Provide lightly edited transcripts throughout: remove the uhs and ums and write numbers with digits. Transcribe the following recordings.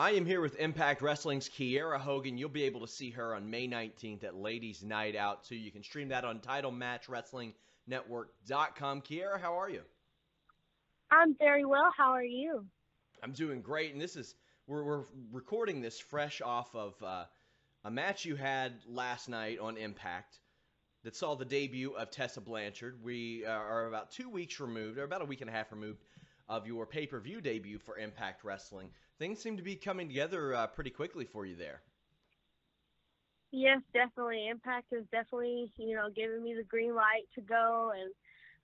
I am here with Impact Wrestling's Kiera Hogan. You'll be able to see her on May 19th at Ladies Night Out, too. You can stream that on TitleMatchWrestlingNetwork.com. Kiera, how are you? I'm very well. How are you? I'm doing great, and we're recording this fresh off of a match you had last night on Impact that saw the debut of Tessa Blanchard. We are about 2 weeks removed, or about a week and a half removed, of your pay-per-view debut for Impact Wrestling. Things seem to be coming together pretty quickly for you there. Yes, definitely. Impact is definitely, giving me the green light to go, and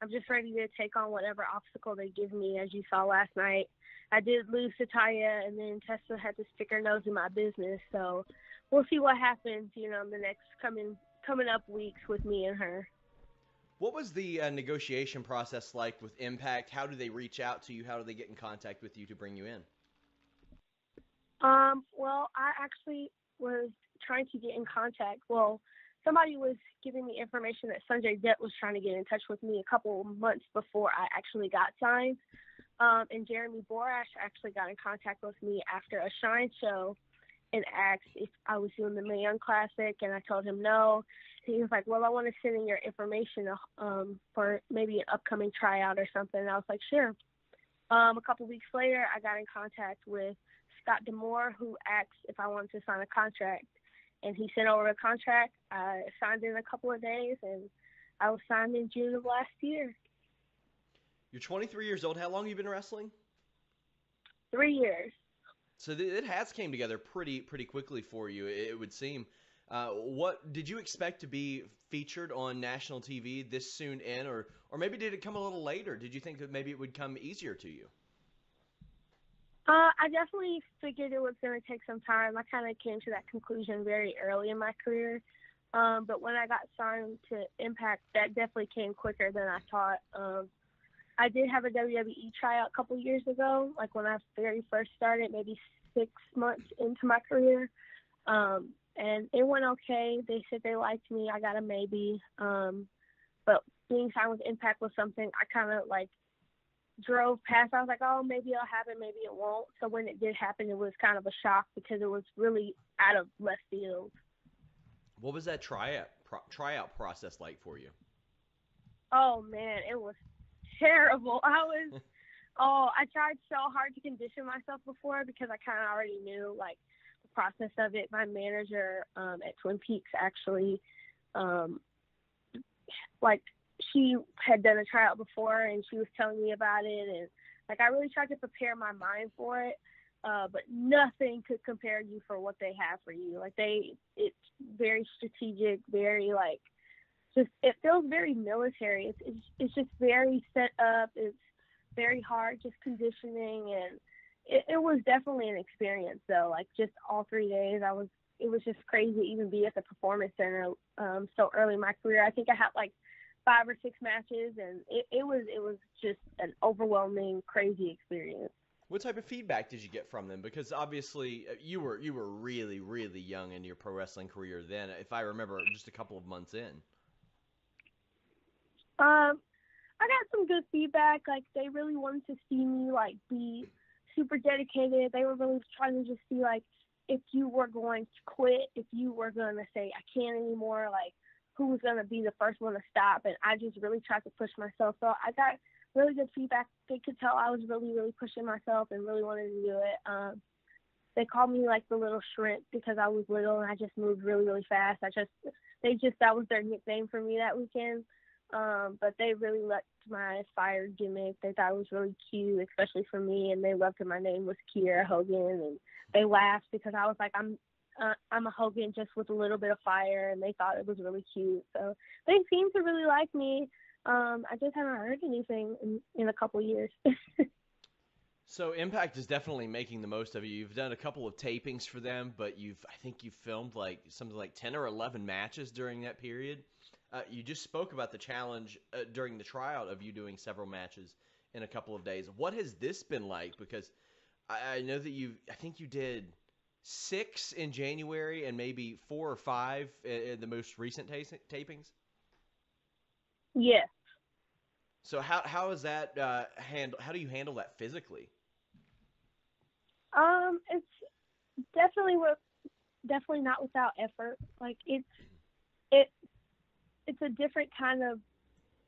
I'm just ready to take on whatever obstacle they give me. As you saw last night, I did lose to Taya, and then Tessa had to stick her nose in my business. So we'll see what happens, in the next coming up weeks with me and her. What was the negotiation process like with Impact? How do they reach out to you? How do they get in contact with you to bring you in? Well, I actually was trying to get in contact. Well, somebody was giving me information that Sanjay Dutt was trying to get in touch with me a couple months before I actually got signed. And Jeremy Borash actually got in contact with me after a Shine show and asked if I was doing the Mae Young Classic, and I told him no. And he was like, well, I want to send in your information for maybe an upcoming tryout or something. And I was like, sure. A couple weeks later, I got in contact with Scott D'Amore, who asked if I wanted to sign a contract. And he sent over a contract. I signed in a couple of days, and I was signed in June of last year. You're 23 years old. How long have you been wrestling? 3 years. So it has came together pretty quickly for you, it would seem. What did you expect to be featured on national TV this soon in, or maybe did it come a little later? Did you think that maybe it would come easier to you? I definitely figured it was going to take some time. I kind of came to that conclusion very early in my career. But when I got signed to Impact, that definitely came quicker than I thought. I did have a WWE tryout a couple years ago, like when I very first started, maybe 6 months into my career. And it went okay. They said they liked me. I got a maybe. But being signed with Impact was something I kind of drove past. I was like, oh, maybe it'll happen, maybe it won't. So when it did happen, it was kind of a shock because it was really out of left field. What was that tryout process like for you? Oh, man, it was terrible. I tried so hard to condition myself before because I kind of already knew, the process of it. My manager at Twin Peaks actually, she had done a tryout before, and she was telling me about it, and, I really tried to prepare my mind for it, but nothing could compare you for what they have for you. It's very strategic, very, it feels very military. It's just very set up. It's very hard, just conditioning, and it was definitely an experience, though. Just all 3 days, it was just crazy to even be at the Performance Center so early in my career. I think I had 5 or 6 matches, and it was just an overwhelming, crazy experience. What type of feedback did you get from them? Because obviously you were really, really young in your pro wrestling career then, if I remember, just a couple of months in. I got some good feedback. They really wanted to see me, be super dedicated. They were really trying to just see, if you were going to quit, if you were going to say, I can't anymore, who was going to be the first one to stop. And I just really tried to push myself. So I got really good feedback. They could tell I was really, really pushing myself and really wanted to do it. They called me the little shrimp because I was little and I just moved really, really fast. That was their nickname for me that weekend. But they really liked my fire gimmick. They thought it was really cute, especially for me. And they loved that my name was Kiera Hogan. And they laughed because I was like, I'm a Hogan just with a little bit of fire, and they thought it was really cute. So they seem to really like me. I just haven't heard anything in a couple years. So Impact is definitely making the most of you. You've done a couple of tapings for them, but I think you've filmed something like 10 or 11 matches during that period. You just spoke about the challenge during the tryout of you doing several matches in a couple of days. What has this been like? Because I know that I think you did 6 in January and maybe 4 or 5 in the most recent tapings. Yeah. So how is that handle? How do you handle that physically? It's Definitely not without effort. Like it it's a different kind of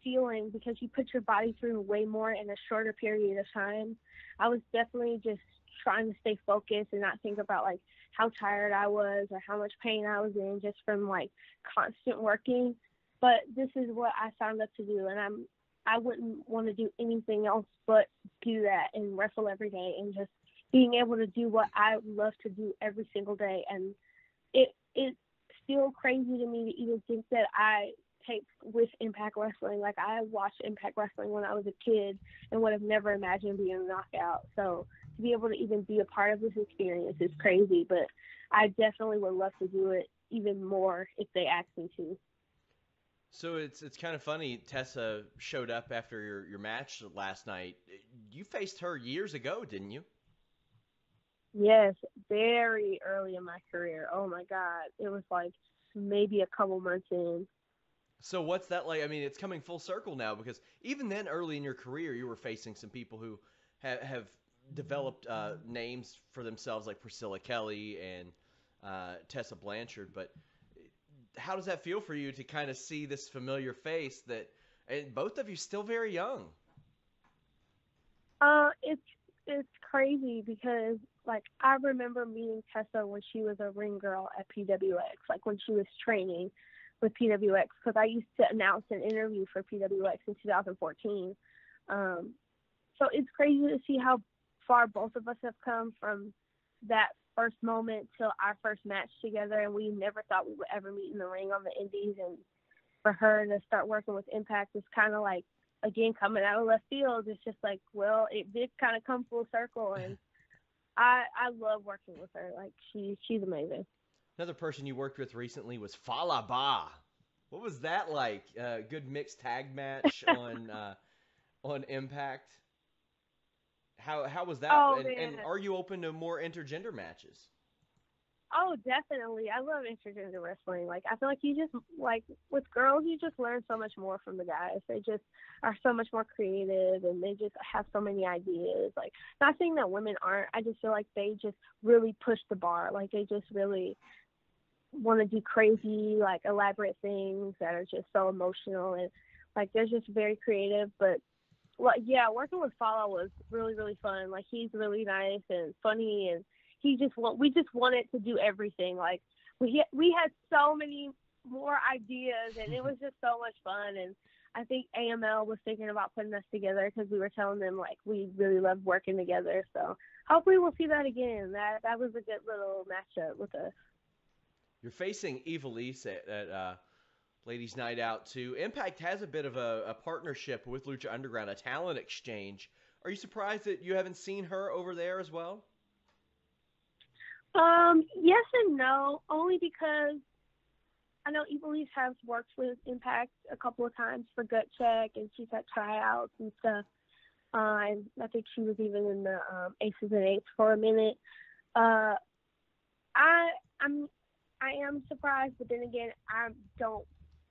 feeling because you put your body through way more in a shorter period of time. I was definitely just trying to stay focused and not think about like how tired I was or how much pain I was in just from like constant working. But this is what I signed up to do, and I wouldn't want to do anything else but do that and wrestle every day and just being able to do what I love to do every single day. And it's still crazy to me to even think that I take with Impact Wrestling. Like, I watched Impact Wrestling when I was a kid and would have never imagined being a knockout. So to be able to even be a part of this experience is crazy, but I definitely would love to do it even more if they asked me to. So it's kind of funny. Tessa showed up after your match last night. You faced her years ago, didn't you? Yes, very early in my career. Oh my God. It was like maybe a couple months in. So what's that like? I mean, it's coming full circle now because even then, early in your career, you were facing some people who have developed names for themselves, like Priscilla Kelly and Tessa Blanchard. But how does that feel for you to kind of see this familiar face that, and both of you still very young? It's crazy because like I remember meeting Tessa when she was a ring girl at PWX, like when she was training with PWX, because I used to announce an interview for PWX in 2014. So it's crazy to see how far both of us have come from that first moment till our first match together, and we never thought we would ever meet in the ring on the Indies. And for her to start working with Impact is kind of like, again, coming out of left field. It's just like, well, it did kind of come full circle, and I love working with her. Like, she's amazing. Another person you worked with recently was Falaba. What was that like? Good mixed tag match on Impact. How was that? Oh And man. are you open to more intergender matches? Oh, definitely. I love intergender wrestling. Like, I feel like you just, like, with girls, you just learn so much more from the guys. They just are so much more creative, and they just have so many ideas. Like, not saying that women aren't. I just feel like they just really push the bar. Like, they just really want to do crazy, like, elaborate things that are just so emotional. And, like, they're just very creative. But, like, yeah, working with Fala was really, really fun. Like, he's really nice and funny, and we just wanted to do everything. Like, we had so many more ideas, and it was just so much fun. And I think AML was thinking about putting us together because we were telling them like we really loved working together. So hopefully we'll see that again. That was a good little matchup with us. You're facing Ivelisse at Ladies Night Out too. Impact has a bit of a partnership with Lucha Underground, a talent exchange. Are you surprised that you haven't seen her over there as well? Yes and no, only because I know Ivelisse has worked with Impact a couple of times for Gut Check, and she's had tryouts and stuff. And I think she was even in the Aces and Eights for a minute. Uh, I'm I am surprised, but then again, I don't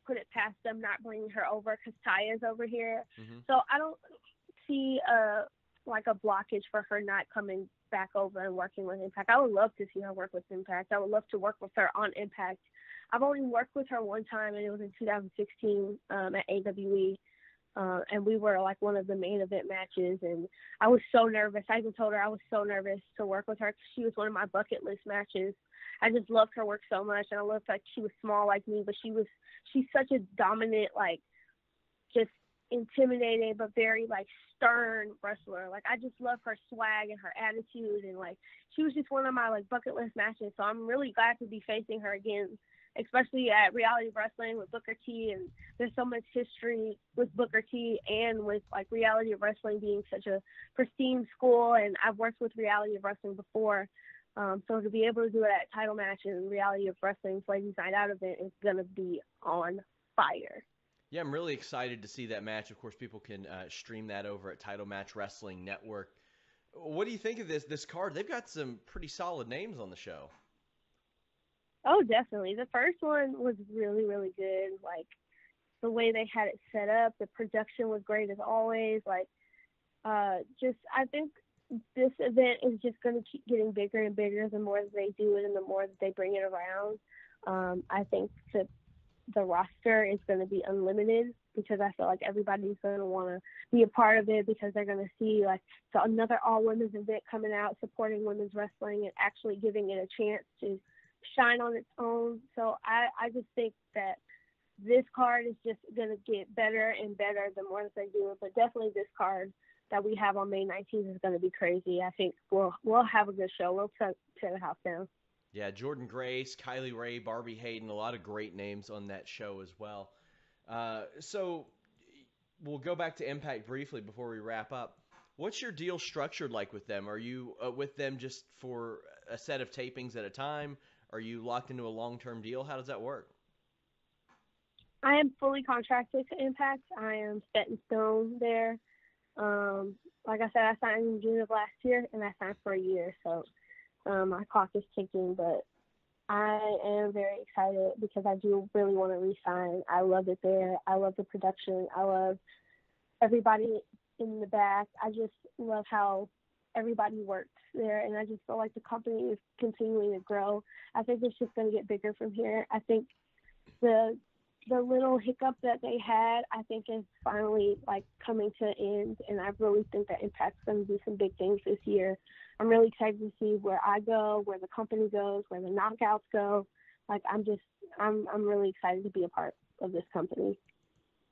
put it past them not bringing her over because Taya's over here. Mm-hmm. So I don't see like a blockage for her not coming back over and working with Impact. I would love to see her work with Impact. I would love to work with her on Impact. I've only worked with her one time, and it was in 2016 at AWE. And we were like one of the main event matches, and I was so nervous. I even told her I was so nervous to work with her because she was one of my bucket list matches. I just loved her work so much, and I loved like she was small like me, but she's such a dominant, like just intimidating but very like stern wrestler. Like I just love her swag and her attitude, and like she was just one of my like bucket list matches. So I'm really glad to be facing her again, especially at Reality Wrestling with Booker T. And there's so much history with Booker T and with like Reality Wrestling being such a pristine school. And I've worked with Reality Wrestling before. So to be able to do it at title match and Reality of Wrestling's Ladies Night Out event is going to be on fire. Yeah, I'm really excited to see that match. Of course, people can stream that over at Title Match Wrestling Network. What do you think of this card? They've got some pretty solid names on the show. Oh, definitely. The first one was really, really good. Like, the way they had it set up, the production was great as always. Like, I think this event is just going to keep getting bigger and bigger the more that they do it and the more that they bring it around. I think that the roster is going to be unlimited because I feel like everybody's going to want to be a part of it because they're going to see like so another all-women's event coming out supporting women's wrestling and actually giving it a chance to shine on its own. So I just think that this card is just going to get better and better the more that they do it. But definitely this card that we have on May 19th is going to be crazy. I think we'll have a good show. We'll tear the house down. Yeah, Jordan Grace, Kylie Ray, Barbie Hayden, a lot of great names on that show as well. So we'll go back to Impact briefly before we wrap up. What's your deal structured like with them? Are you with them just for a set of tapings at a time? Are you locked into a long-term deal? How does that work? I am fully contracted to Impact. I am set in stone there. Like I said, I signed in June of last year, and I signed for a year. So my clock is ticking, but I am very excited because I do really want to re-sign. I love it there. I love the production. I love everybody in the back. I just love how everybody works there, and I just feel like the company is continuing to grow. I think it's just going to get bigger from here. I think the little hiccup that they had, I think is finally like coming to an end, and I really think that Impact's going to do some big things this year. I'm really excited to see where I go, where the company goes, where the knockouts go. Like I'm really excited to be a part of this company.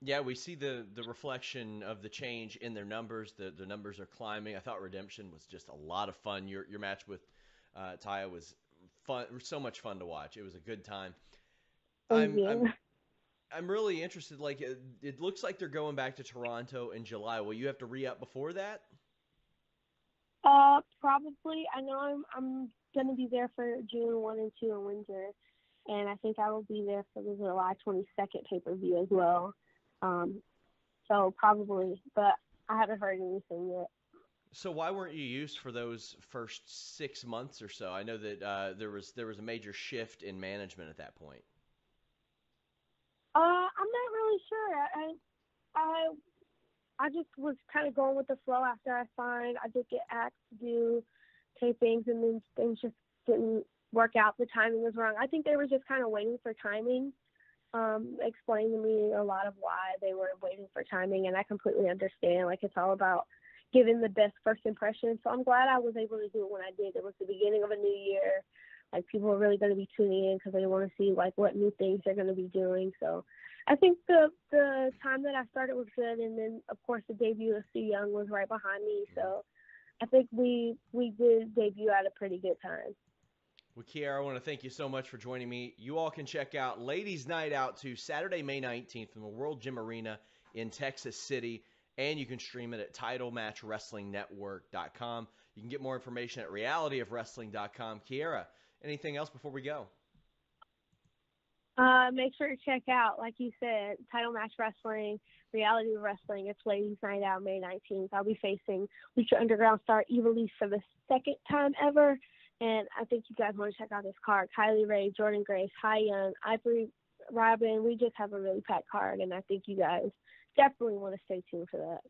Yeah, we see the reflection of the change in their numbers. The numbers are climbing. I thought Redemption was just a lot of fun. Your match with Taya was fun, so much fun to watch. It was a good time. I'm really interested. Like it looks like they're going back to Toronto in July. Will you have to re-up before that? Probably. I know I'm gonna be there for June 1 and 2 in Windsor, and I think I will be there for the July 22nd pay-per-view as well. So probably, but I haven't heard anything yet. So why weren't you used for those first 6 months or so? I know that there was a major shift in management at that point. I'm not really sure. I just was kind of going with the flow after I signed. I did get asked to do tapings, and then things just didn't work out. The timing was wrong. I think they were just kind of waiting for timing. Explained to me a lot of why they were waiting for timing, and I completely understand. Like, it's all about giving the best first impression. So I'm glad I was able to do it when I did. It was the beginning of a new year. Like, people are really going to be tuning in because they want to see, like, what new things they're going to be doing. So I think the time that I started was good. And then, of course, the debut of Sue Young was right behind me. So I think we did debut at a pretty good time. Well, Kiera, I want to thank you so much for joining me. You all can check out Ladies Night Out to Saturday, May 19th from the World Gym Arena in Texas City. And you can stream it at TitleMatchWrestlingNetwork.com. You can get more information at realityofwrestling.com. Kiera, anything else before we go? Make sure to check out, like you said, Title Match Wrestling, Reality of Wrestling. It's Ladies Night Out May 19th. I'll be facing Lucha Underground star Ivelisse for the second time ever. And I think you guys want to check out this card. Kylie Ray, Jordan Grace, Hai Young, Ivory, Robin. We just have a really packed card, and I think you guys definitely want to stay tuned for that.